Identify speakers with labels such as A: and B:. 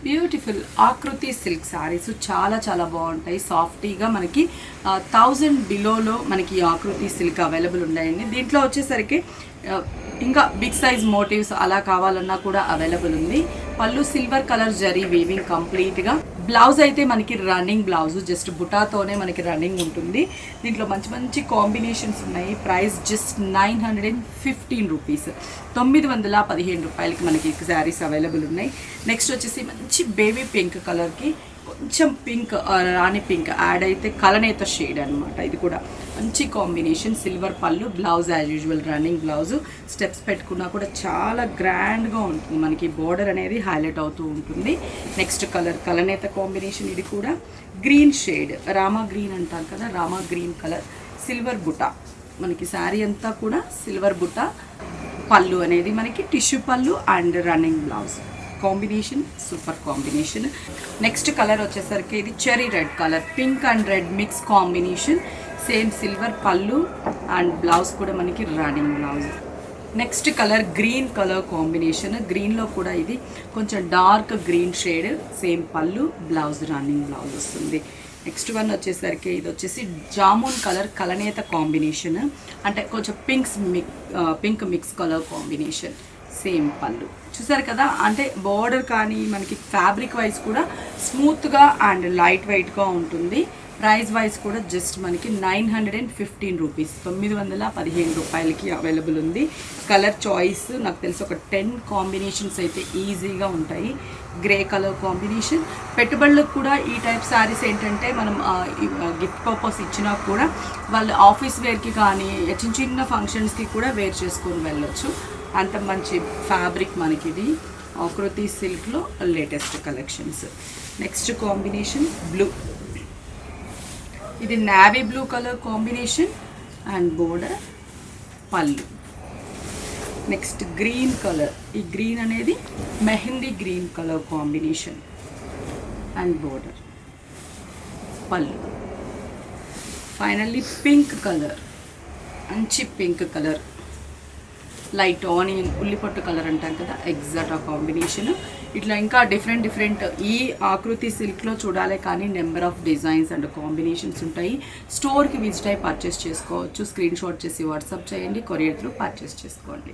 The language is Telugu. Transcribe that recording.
A: బ్యూటిఫుల్ ఆకృతి సిల్క్ సారీస్ చాలా చాలా బాగుంటాయి. సాఫ్టీగా మనకి 1000 బిలోలో మనకి ఆకృతి సిల్క్ అవైలబుల్ ఉన్నాయండి. దీంట్లో వచ్చేసరికి ఇంకా బిగ్ సైజ్ మోటివ్స్ అలా కావాలన్నా కూడా అవైలబుల్ ఉంది. పళ్ళు సిల్వర్ కలర్ జరీ వీవింగ్ కంప్లీట్గా. బ్లౌజ్ అయితే మనకి రన్నింగ్ బ్లౌజ్, జస్ట్ బుటాతోనే మనకి రన్నింగ్ ఉంటుంది. దీంట్లో మంచి మంచి కాంబినేషన్స్ ఉన్నాయి. ప్రైస్ జస్ట్ 915 రూపీస్, 915 రూపాయలకి మనకి శారీస్ అవైలబుల్ ఉన్నాయి. నెక్స్ట్ వచ్చేసి మంచి బేబీ పింక్ కలర్కి కొంచెం పింక్ రాణి పింక్ యాడ్ అయితే కలనేత షేడ్ అనమాట. ఇది కూడా మంచి కాంబినేషన్. సిల్వర్ పళ్ళు, blouse as usual running blouse. Steps పెట్టుకున్నా కూడా చాలా గ్రాండ్గా ఉంటుంది. మనకి బోర్డర్ అనేది హైలైట్ అవుతూ ఉంటుంది. నెక్స్ట్ కలర్ కలనేత కాంబినేషన్. ఇది కూడా గ్రీన్ షేడ్, రామా గ్రీన్ అంటాం కదా, రామా గ్రీన్ కలర్. సిల్వర్ బుట్ట మనకి శారీ అంతా కూడా సిల్వర్ బుట్ట. పళ్ళు అనేది మనకి టిష్యూ పళ్ళు and running blouse. Combination super combination. Next colour వచ్చేసరికి ఇది cherry red colour, pink and red mix combination. Same silver పళ్ళు అండ్ బ్లౌజ్ కూడా మనకి running blouse. Next colour green colour combination. గ్రీన్లో కూడా ఇది కొంచెం డార్క్ గ్రీన్ షేడ్. సేమ్ పళ్ళు, బ్లౌజ్ రన్నింగ్ బ్లౌజ్ వస్తుంది. నెక్స్ట్ వన్ వచ్చేసరికి ఇది వచ్చేసి జామున్ కలర్ కలనేత కాంబినేషన్, అంటే కొంచెం pink mix colour combination. Same పళ్ళు చూసారు కదా. అంటే బోర్డర్ కానీ మనకి ఫ్యాబ్రిక్ వైజ్ కూడా స్మూత్గా అండ్ లైట్ వెయిట్గా ఉంటుంది. ప్రైస్ వైజ్ కూడా జస్ట్ మనకి 915 రూపీస్, 915 రూపాయలకి అవైలబుల్ ఉంది. కలర్ చాయిస్ నాకు తెలిసి ఒక 10 కాంబినేషన్స్ అయితే ఈజీగా ఉంటాయి. Grey colour combination. పెట్టుబడులకు కూడా ఈ టైప్ శారీస్ ఏంటంటే మనం గిఫ్ట్ పర్పస్ ఇచ్చినా కూడా వాళ్ళు ఆఫీస్ వేర్కి కానీ చిన్న చిన్న ఫంక్షన్స్కి కూడా వేర్ చేసుకొని వెళ్ళొచ్చు. అంత మంచి ఫ్యాబ్రిక్ మనకి ఇది ఆకృతి సిల్క్లో latest collections. Next combination blue, ఇది navy blue colour combination and border పళ్ళు. నెక్స్ట్ గ్రీన్ కలర్, ఈ గ్రీన్ అనేది mehndi green colour combination and border పళ్ళు. ఫైనల్లీ పింక్ కలర్, మంచి పింక్ కలర్, లైట్ ఆనియన్ ఉల్లిపొట్టు కలర్ అంటాం కదా, ఎగ్జాక్ట్ ఆ కాంబినేషన్. ఇట్లా ఇంకా డిఫరెంట్ ఈ ఆకృతి సిల్క్లో చూడాలి కానీ number of designs and combinations ఉంటాయి. స్టోర్కి విజిట్ అయి పర్చేస్ చేసుకోవచ్చు. స్క్రీన్ షాట్ చేసి వాట్సాప్ చేయండి, కొరియర్ త్రూ పర్చేస్ చేసుకోండి.